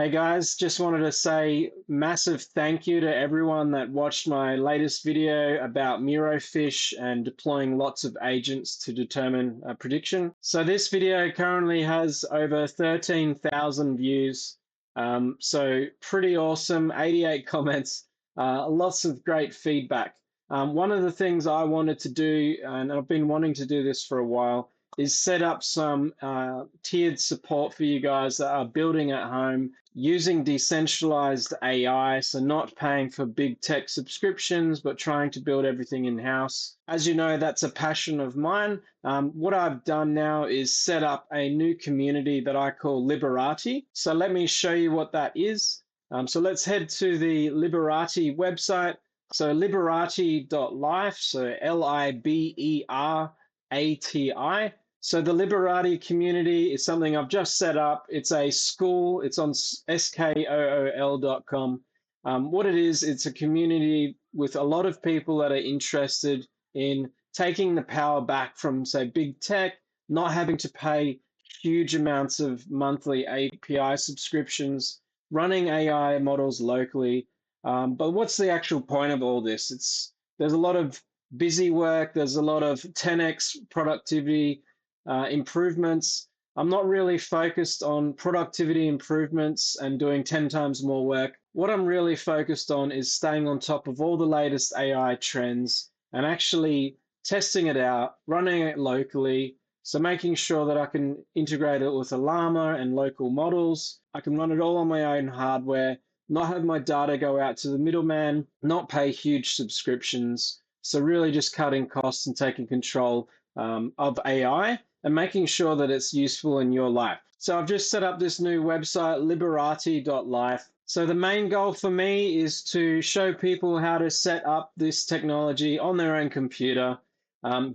Hey guys, just wanted to say massive thank you to everyone that watched my latest video about Mirofish and deploying lots of agents to determine a prediction. So this video currently has over 13,000 views. So pretty awesome, 88 comments, lots of great feedback. One of the things I wanted to do, and I've been wanting to do this for a while, is set up some tiered support for you guys that are building at home using decentralized AI, so not paying for big tech subscriptions, but trying to build everything in house. As you know, that's a passion of mine. What I've done now is set up a new community that I call Liberati. So let me show you what that is. So let's head to the Liberati website. So liberati.life, so Liberati. So the Liberati community is something I've just set up. It's a school. It's on skool.com. What it is, it's a community with a lot of people that are interested in taking the power back from, say, big tech, not having to pay huge amounts of monthly API subscriptions, running AI models locally. But what's the actual point of all this? There's a lot of busy work. There's a lot of 10x productivity improvements. I'm not really focused on productivity improvements and doing 10 times more work. What I'm really focused on is staying on top of all the latest AI trends and actually testing it out, running it locally. So making sure that I can integrate it with Ollama and local models. I can run it all on my own hardware, not have my data go out to the middleman, not pay huge subscriptions. So really just cutting costs and taking control of AI and making sure that it's useful in your life. So I've just set up this new website, liberati.life. So the main goal for me is to show people how to set up this technology on their own computer,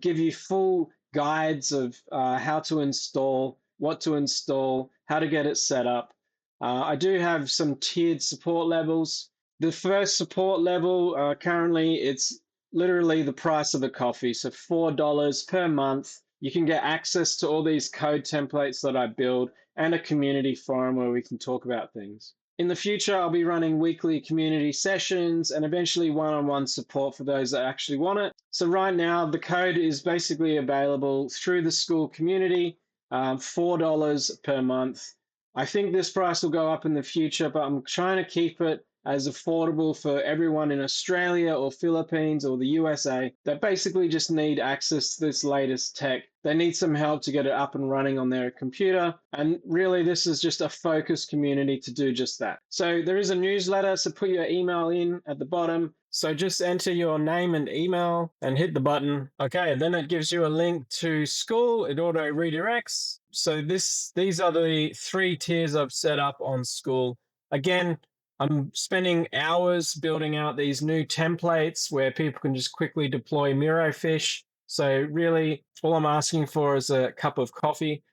give you full guides of how to install, what to install, how to get it set up. I do have some tiered support levels. The first support level, currently, it's literally the price of a coffee. So $4 per month. You can get access to all these code templates that I build and a community forum where we can talk about things. In the future, I'll be running weekly community sessions and eventually one-on-one support for those that actually want it. So right now, the code is basically available through the school community, $4 per month. I think this price will go up in the future, but I'm trying to keep it as affordable for everyone in Australia or Philippines or the USA that basically just need access to this latest tech. They need some help to get it up and running on their computer. And really, this is just a focused community to do just that. So there is a newsletter, so put your email in at the bottom. So just enter your name and email and hit the button. Okay, then it gives you a link to school. It auto redirects. So these are the 3 tiers I've set up on school. Again, I'm spending hours building out these new templates where people can just quickly deploy Mirofish. So really, all I'm asking for is a cup of coffee,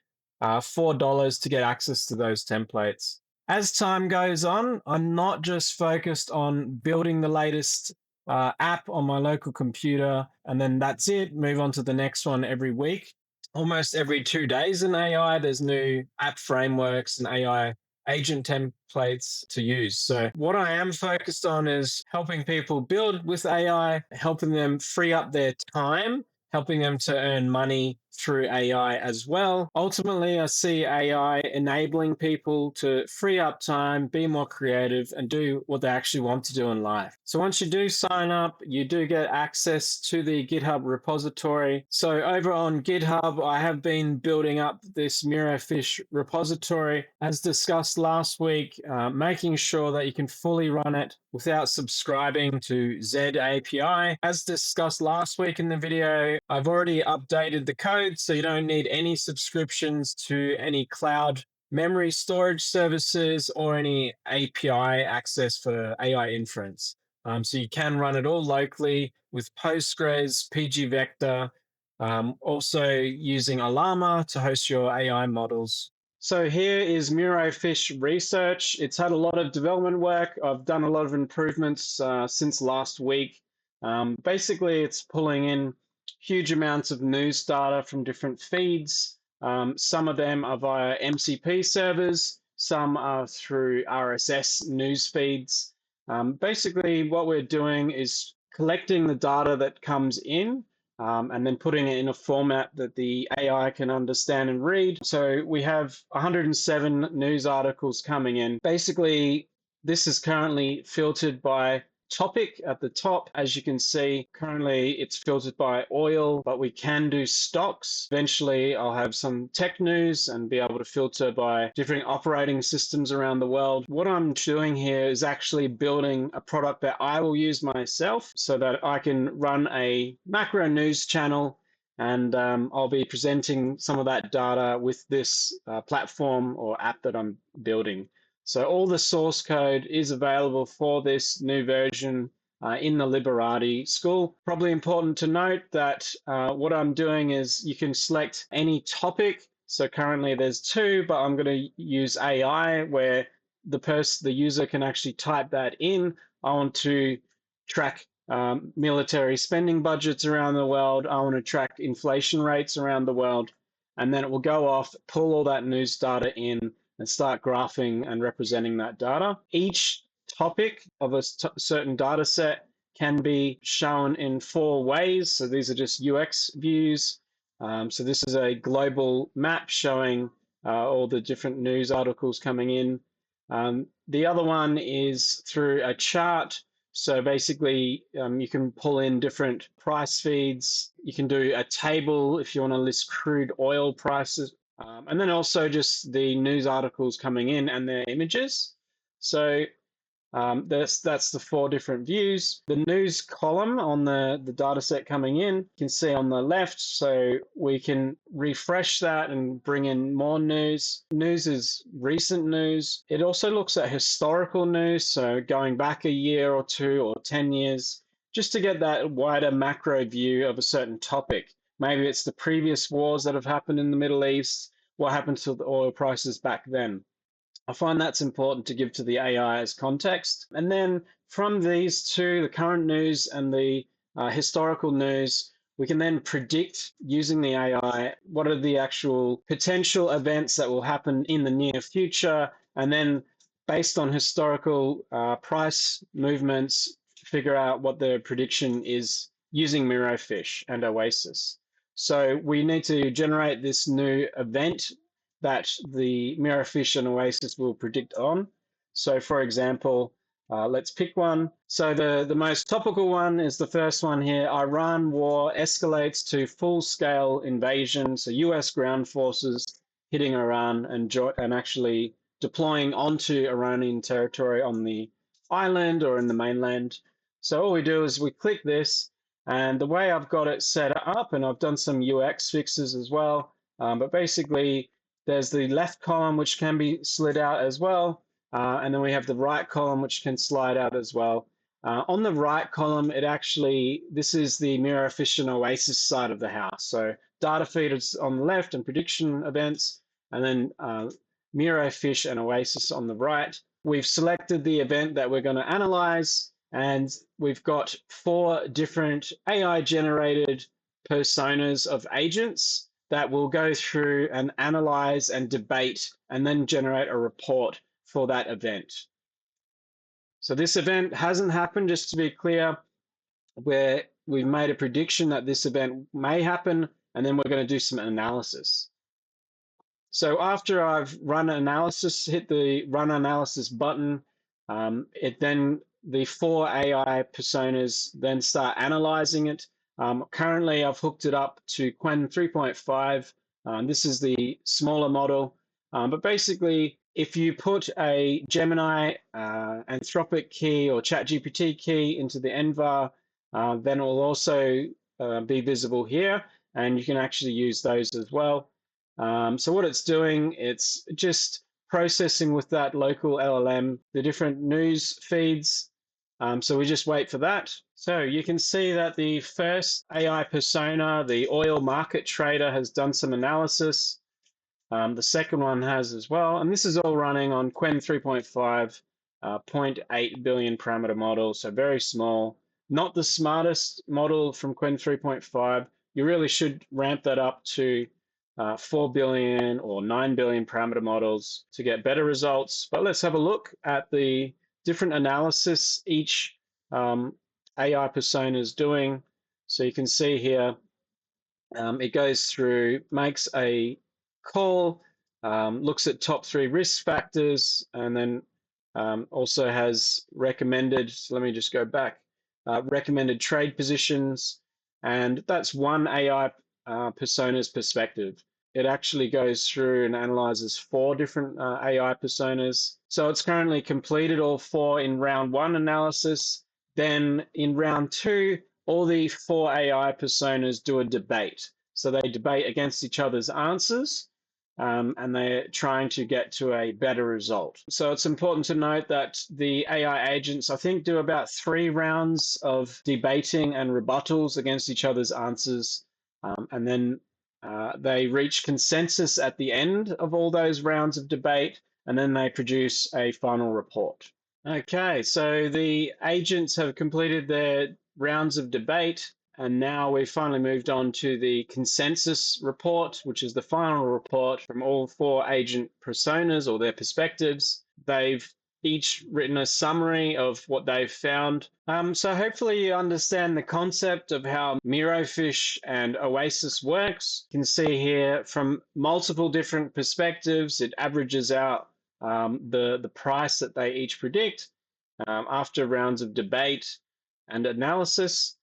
$4 to get access to those templates. As time goes on, I'm not just focused on building the latest app on my local computer, and then that's it, move on to the next one every week. Almost every 2 days in AI, there's new app frameworks and AI agent templates to use. So what I am focused on is helping people build with AI, helping them free up their time, helping them to earn money through AI as well. Ultimately, I see AI enabling people to free up time, be more creative, and do what they actually want to do in life. So once you do sign up, you do get access to the GitHub repository. So over on GitHub, I have been building up this Mirofish repository, as discussed last week, making sure that you can fully run it without subscribing to Z API. As discussed last week in the video, I've already updated the code, so you don't need any subscriptions to any cloud memory storage services or any API access for AI inference. So you can run it all locally with Postgres, pgvector, also using Ollama to host your AI models. So here is Mirofish research. It's had a lot of development work. I've done a lot of improvements since last week. Basically, it's pulling in huge amounts of news data from different feeds. Some of them are via MCP servers. Some are through RSS news feeds. Basically, what we're doing is collecting the data that comes in and then putting it in a format that the AI can understand and read. So we have 107 news articles coming in. Basically, this is currently filtered by topic at the top. As you can see, currently it's filtered by oil, but we can do stocks. Eventually, I'll have some tech news and be able to filter by different operating systems around the world. What I'm doing here is actually building a product that I will use myself so that I can run a macro news channel, and I'll be presenting some of that data with this platform or app that I'm building. So all the source code is available for this new version in the Liberati school. Probably important to note that what I'm doing is you can select any topic. So currently there's two, but I'm going to use AI where the user can actually type that in. I want to track military spending budgets around the world. I want to track inflation rates around the world. And then it will go off, pull all that news data in, and start graphing and representing that data. Each topic of a certain data set can be shown in 4 ways. So these are just UX views. So this is a global map showing all the different news articles coming in. The other one is through a chart. So basically, you can pull in different price feeds. You can do a table if you want to list crude oil prices. And then also just the news articles coming in and their images. So that's the 4 different views. The news column on the data set coming in, you can see on the left, so we can refresh that and bring in more news. News is recent news. It also looks at historical news, so going back a year or 2 or 10 years, just to get that wider macro view of a certain topic. Maybe it's the previous wars that have happened in the Middle East, what happened to the oil prices back then. I find that's important to give to the AI as context. And then from these two, the current news and the historical news, we can then predict using the AI what are the actual potential events that will happen in the near future. And then based on historical price movements, figure out what the prediction is using Mirofish and Oasis. So we need to generate this new event that the Mirofish and Oasis will predict on. So for example, let's pick one. So the most topical one is the first one here. Iran war escalates to full-scale invasion. So US ground forces hitting Iran and actually deploying onto Iranian territory on the island or in the mainland. So all we do is we click this, and the way I've got it set up, and I've done some UX fixes as well, but basically there's the left column which can be slid out as well, and then we have the right column which can slide out as well. On the right column, this is the Mirofish and Oasis side of the house. So data feed is on the left and prediction events, and then Mirofish and Oasis on the right. We've selected the event that we're going to analyze, and we've got 4 different AI-generated personas of agents that will go through and analyze and debate and then generate a report for that event. So this event hasn't happened, just to be clear, where we've made a prediction that this event may happen, and then we're going to do some analysis. So after I've run analysis, hit the run analysis button, the 4 AI personas then start analyzing it. Currently, I've hooked it up to Qwen 3.5. This is the smaller model. But basically, if you put a Gemini Anthropic key or ChatGPT key into the NVAR, then it will also be visible here, and you can actually use those as well. So what it's doing, it's just processing with that local LLM the different news feeds. So we just wait for that. So you can see that the first AI persona, the oil market trader, has done some analysis. The second one has as well. And this is all running on Qwen 3.5, 0.8 billion parameter model, so very small. Not the smartest model from Qwen 3.5. You really should ramp that up to 4 billion or 9 billion parameter models to get better results. But let's have a look at the different analysis each AI persona is doing. So you can see here, it goes through, makes a call, looks at top 3 risk factors, and then also has recommended, so let me just go back, recommended trade positions, and that's one AI persona's perspective. It actually goes through and analyzes 4 different AI personas. So it's currently completed all 4 in round 1 analysis. Then in round 2, all the 4 AI personas do a debate. So they debate against each other's answers, and they're trying to get to a better result. So it's important to note that the AI agents, I think, do about 3 rounds of debating and rebuttals against each other's answers, and then they reach consensus at the end of all those rounds of debate, and then they produce a final report. Okay, so the agents have completed their rounds of debate, and now we've finally moved on to the consensus report, which is the final report from all 4 agent personas or their perspectives. They've each written a summary of what they've found. So hopefully you understand the concept of how Mirofish and Oasis works. You can see here from multiple different perspectives, it averages out the price that they each predict after rounds of debate and analysis.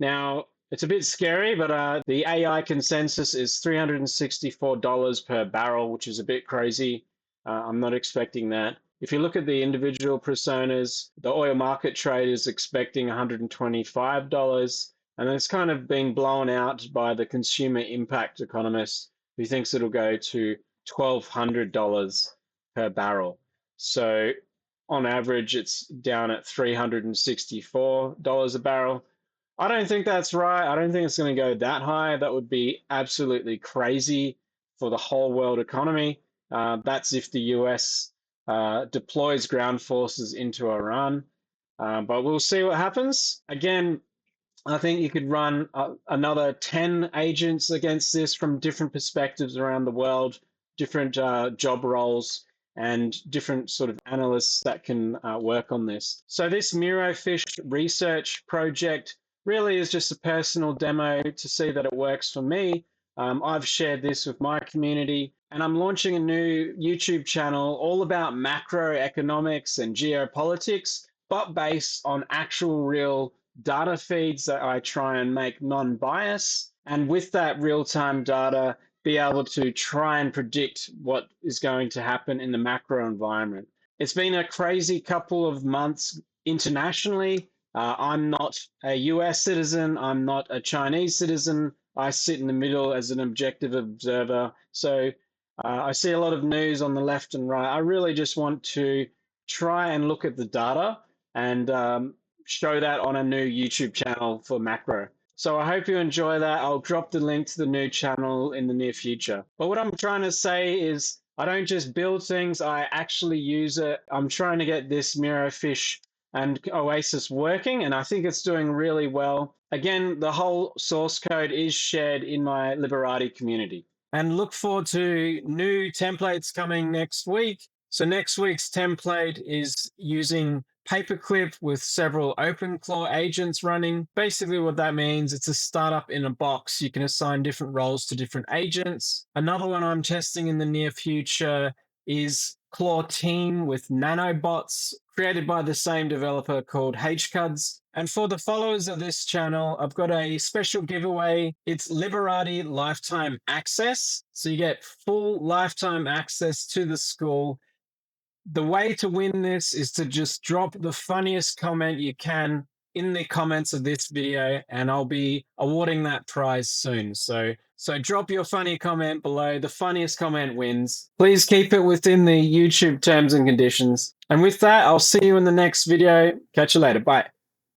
Now, it's a bit scary, but the AI consensus is $364 per barrel, which is a bit crazy. I'm not expecting that. If you look at the individual personas, the oil market trade is expecting $125, and it's kind of being blown out by the consumer impact economist, who thinks it'll go to $1,200 per barrel. So on average, it's down at $364 a barrel. I don't think that's right. I don't think it's going to go that high. That would be absolutely crazy for the whole world economy. That's if the US deploys ground forces into Iran. But we'll see what happens. Again, I think you could run another 10 agents against this from different perspectives around the world, different job roles, and different sort of analysts that can work on this. So this Mirofish research project really is just a personal demo to see that it works for me. I've shared this with my community, and I'm launching a new YouTube channel all about macroeconomics and geopolitics, but based on actual real data feeds that I try and make non-biased. And with that real-time data, be able to try and predict what is going to happen in the macro environment. It's been a crazy couple of months internationally. I'm not a US citizen. I'm not a Chinese citizen. I sit in the middle as an objective observer. So I see a lot of news on the left and right. I really just want to try and look at the data and show that on a new YouTube channel for macro. So I hope you enjoy that. I'll drop the link to the new channel in the near future. But what I'm trying to say is I don't just build things, I actually use it. I'm trying to get this Mirofish and Oasis working, and I think it's doing really well. Again, the whole source code is shared in my Liberati community. And look forward to new templates coming next week. So next week's template is using Paperclip with several OpenClaw agents running. Basically what that means, it's a startup in a box. You can assign different roles to different agents. Another one I'm testing in the near future is Claw Team with nanobots created by the same developer called HCUDs. And for the followers of this channel, I've got a special giveaway. It's Liberati lifetime access. So you get full lifetime access to the school. The way to win this is to just drop the funniest comment you can in the comments of this video, and I'll be awarding that prize soon. So drop your funny comment below. The funniest comment wins. Please keep it within the YouTube terms and conditions. And with that, I'll see you in the next video. Catch you later. Bye.